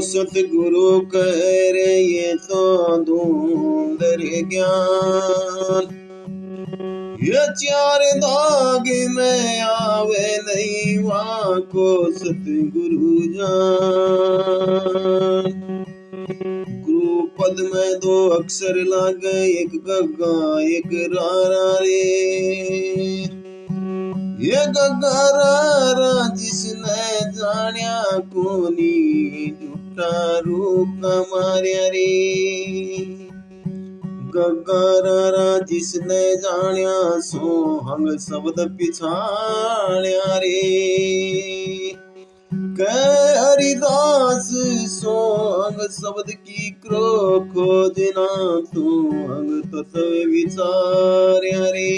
सतगुरु कह रे ये तो धुंधर ज्ञान, ये चार दाग में आवे नहीं वहाँ को सतगुरु जान। गुरु पद में दो अक्षर लागे, एक गग्गा एक रारा रे। ये गग्गा रारा जिसने जानिया कोनी, झूठा रूप मारिया रे। गग्गा रारा जिसने जानिया सोहंग शब्द पिछाड़िया रे। कह हरिदास सोहंग शब्द की क्रो खोजना, तू अंग तत्व विचार्या रे।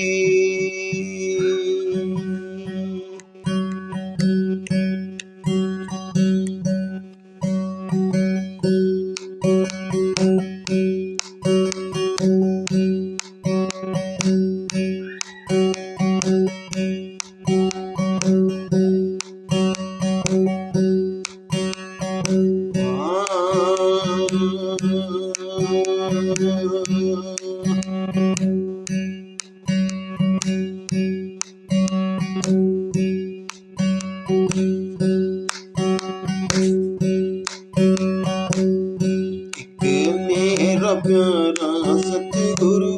मेरा प्यारा सतगुरु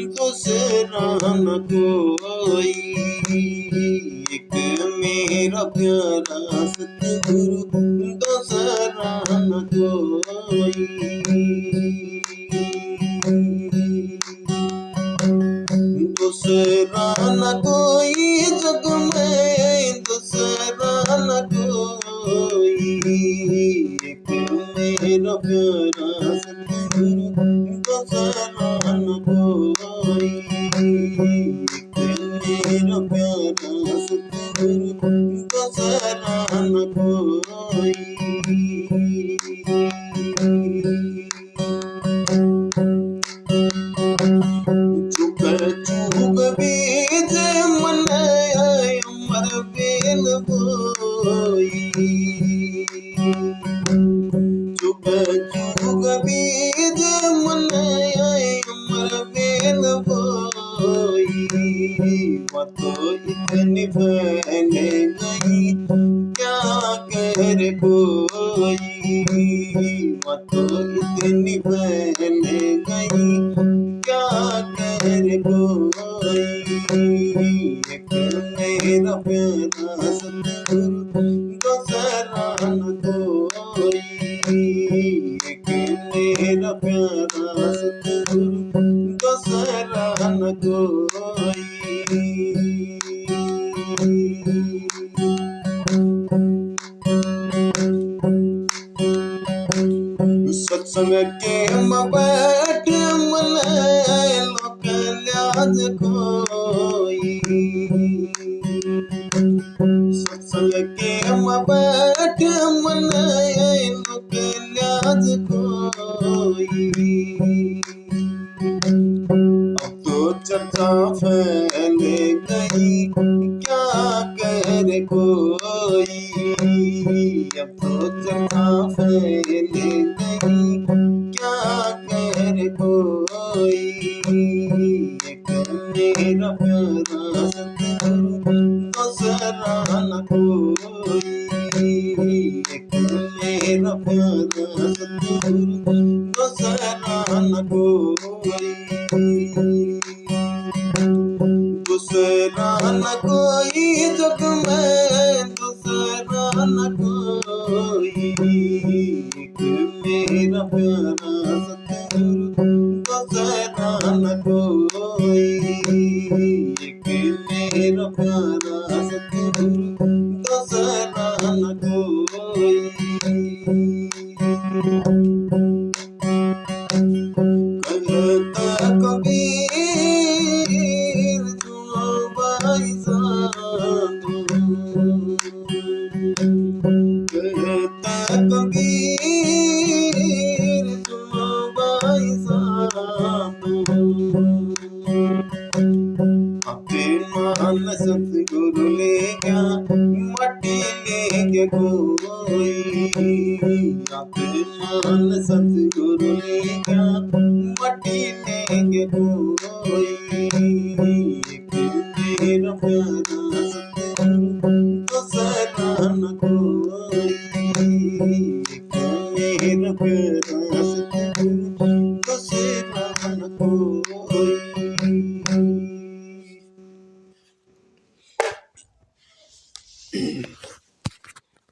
दूसरा न कोई, एक मेरा प्यारा सतगुरु दूसरा न कोई। दूसरा न कोई जग में, दूसरा न कोई, एक मेरा प्यारा सतगुरु दूसरा न कोई। एक मेरा प्यारा सतगुरु दूसरा न कोई। चुप चुप बीज मन अमर बेल बोई, चुप चुप बीज मन अमर बेल बोई। मतो इतनी फैल गई क्या कर कोई, मतो इतनी फैल गई क्या कर कोई। एक मेरा प्यारा सतगुरु दूसरा न कोई, एक मेरा प्यारा सतगुरु दूसरा न कोई। सत्संग के में बैठ मन लोक ल्याज कोई, सत्संग के में बैठ मन लोक ल्याज कोई। अब तो चर्चा फैल गई क्या कर कोई, अब तो चर्चा फैल गई क्या कर कोई। एक मेरा प्यारा सतगुरु दूसरा न कोई, एक मेरा प्यारा सतगुरु दूसरा न कोई। दूसरा न कोई जग में, दूसरा न कोई, एक मेरा प्यारा सतगुरु दूसरा न कोई। एक मेरा प्यारा सतगुरु दूसरा न कोई। कहता कबीर सुनो भाई साधु, कहता कबीर सुनो भाई साधु। अपने मान सतगुरु ले गया, मट्टी ले गया कोई। अपने गुरु लिखा मटी देंगे कोई। एक मेरा प्यारा सतगुरु दूसरा न कोई। एक मेरा प्यारा सतगुरु दूसरा न कोई।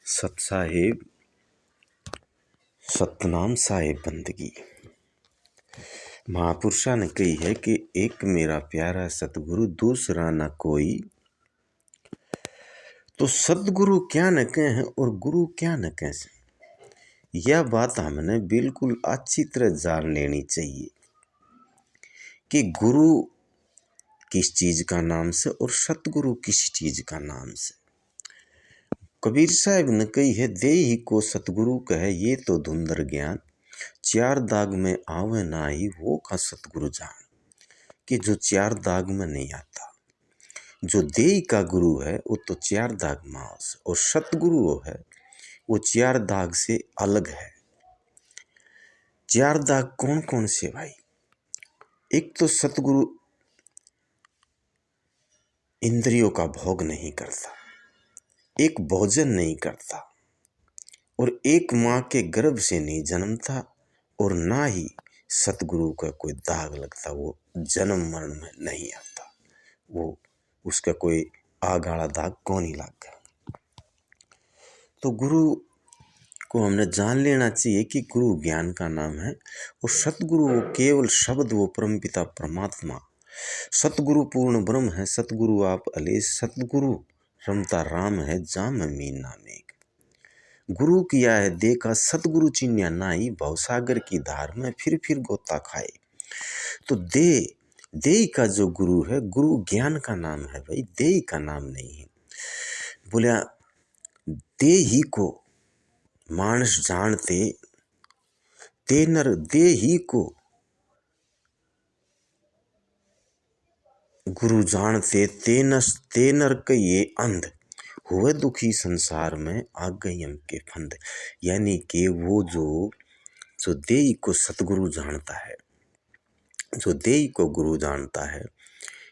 सत साहिब सतनाम साहिब बंदगी। महापुरुषा ने कही है कि एक मेरा प्यारा सतगुरु दूसरा न कोई। तो सतगुरु क्या न कहें और गुरु क्या न कहें, यह बात हमने बिल्कुल अच्छी तरह जान लेनी चाहिए कि गुरु किस चीज का नाम से और सतगुरु किस चीज का नाम से। कबीर साहब ने कही है, देहि को सतगुरु कहे ये तो धुंधर ज्ञान, चार दाग में आवे नाही वो का सतगुरु जान। कि जो चार दाग में नहीं आता, जो देहि का गुरु है वो तो चार दाग में आओ से, और सतगुरु वो है वो चार दाग से अलग है। चार दाग कौन कौन से भाई? एक तो सतगुरु इंद्रियों का भोग नहीं करता, एक भोजन नहीं करता, और एक माँ के गर्भ से नहीं जन्मता, और ना ही सतगुरु का कोई दाग लगता। वो जन्म मरण में नहीं आता, वो उसका कोई आग आला दाग कौन ही लगा। तो गुरु को हमने जान लेना चाहिए कि गुरु ज्ञान का नाम है, और सतगुरु वो केवल शब्द, वो परमपिता परमात्मा सतगुरु पूर्ण ब्रह्म है। सतगुरु आप अले सतगुरु रमता राम है, जाम मीन नाम एक। गुरु किया है देखा सतगुरु चिन्या नाई, भवसागर की धार में फिर गोता खाए। तो दे का जो गुरु है, गुरु ज्ञान का नाम है भाई, दे का नाम नहीं है। बोलिया दे ही को मानस जानते, ते नर दे ही को गुरु जानते, ते नर कहिए अंध, हुए दुखी संसार में आ गई हम के फंद। यानी कि वो जो देही को सतगुरु जानता है, जो देही को गुरु जानता है,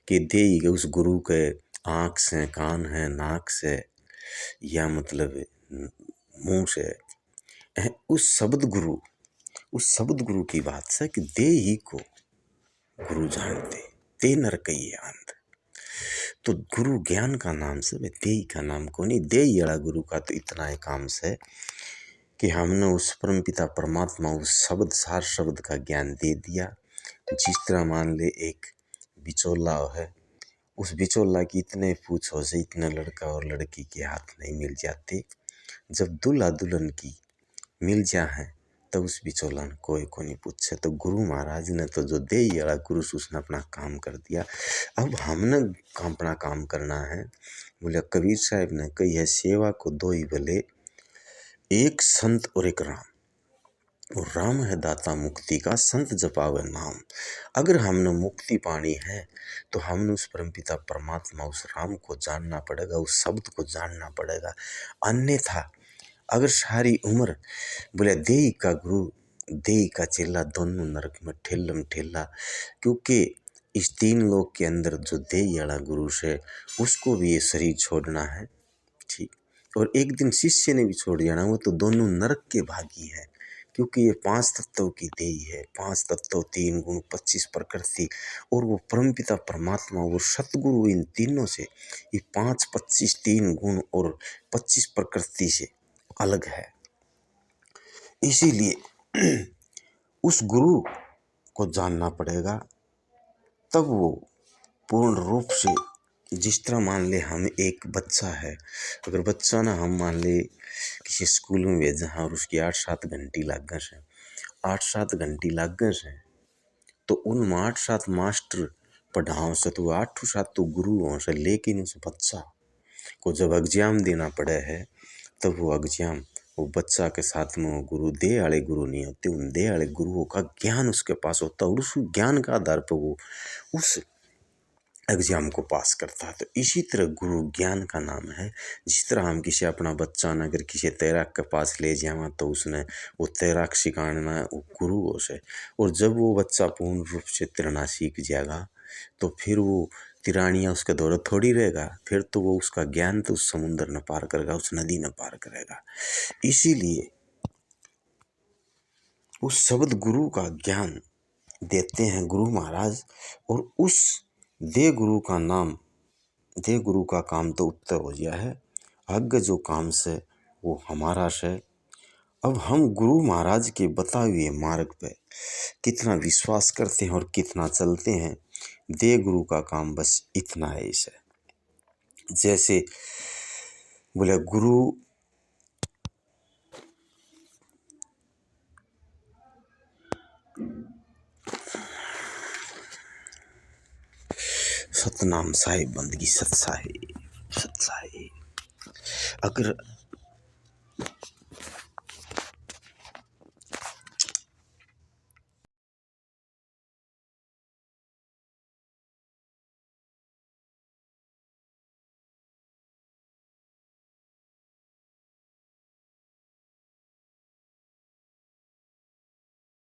कि देही के उस गुरु के आँख से, कान है, नाक से, या मतलब मुंह से, उस शब्द गुरु की बात से कि देही को गुरु जानते, ते नर कहिए अंध। तो गुरु ज्ञान का नाम से, वे देही का नाम को नहीं। देही वाला गुरु का तो इतना ही काम से कि हमने उस परमपिता परमात्मा, उस शब्द, सार शब्द का ज्ञान दे दिया। जिस तरह मान ले एक बिचौला है, उस बिचौला की इतने पूछो से इतने लड़का और लड़की के हाथ नहीं मिल जाते, जब दूल्हा दुल्हन की मिल जाए तो उस बिचौला ने कोई को नहीं पूछे। तो गुरु महाराज ने तो जो देही वाला गुरु उसने अपना काम कर दिया। अब हमने अपना काम करना है। बोले कबीर साहब ने कही है, सेवा को दो ही भले, एक संत और एक राम, और राम है दाता मुक्ति का, संत जपावे नाम। अगर हमने मुक्ति पानी है तो हमने उस परमपिता परमात्मा, उस राम को जानना पड़ेगा, उस शब्द को जानना पड़ेगा। अन्यथा अगर सारी उम्र बोले देही का गुरु देही का चेला, दोनों नरक में ठेलम ठेला। क्योंकि इस तीन लोक के अंदर जो देही वाला गुरु है उसको भी ये शरीर छोड़ना है, ठीक, और एक दिन शिष्य ने भी छोड़ जाना। वो तो दोनों नरक के भागी हैं, क्योंकि ये 5 तत्वों की देही है। 5 तत्व, 3 गुण, 25 प्रकृति, और वो परमपिता परमात्मा, वो सतगुरु, इन तीनों से ये 5, 25, 3 गुण और 25 प्रकृति से अलग है। इसीलिए उस गुरु को जानना पड़ेगा, तब वो पूर्ण रूप से, जिस तरह मान ले हम एक बच्चा है, अगर बच्चा ना हम मान ले किसी स्कूल में भेजा और उसकी 8-7 घंटी लग गए हैं, 8-7 घंटी लग गए हैं, तो उन 8-7 मास्टर पढ़ाओ से तो 8-7 तो गुरु हों से, लेकिन उस बच्चा को जब एग्जाम देना पड़े है तब वो एग्जाम, वो बच्चा के साथ में वो गुरु, दे वाले गुरु नहीं होते, उन दे वाले गुरुओं का ज्ञान उसके पास होता है, और उस ज्ञान का आधार पर वो उस एग्जाम को पास करता है। तो इसी तरह गुरु ज्ञान का नाम है। जिस तरह हम किसी अपना बच्चा न अगर किसी तैराक के पास ले जावा तो उसने वो तैराक सिखाना वो गुरु हो से, और जब वो बच्चा पूर्ण रूप से तैरना सीख जाएगा तो फिर वो तिरानियाँ उसके दौरे थोड़ी रहेगा, फिर तो वो उसका ज्ञान तो उस समुद्र न पार करेगा, उस नदी न पार करेगा। इसीलिए उस शब्द गुरु का ज्ञान देते हैं गुरु महाराज, और उस दे गुरु का नाम दे गुरु का काम तो उत्तर हो गया है। आगे जो काम से वो हमारा से। अब हम गुरु महाराज के बताए हुए मार्ग पे कितना विश्वास करते हैं और कितना चलते हैं, दे गुरु का काम बस इतना है। इसे जैसे बोले गुरु सतनाम साहिब बंदगी सत साहिब अगर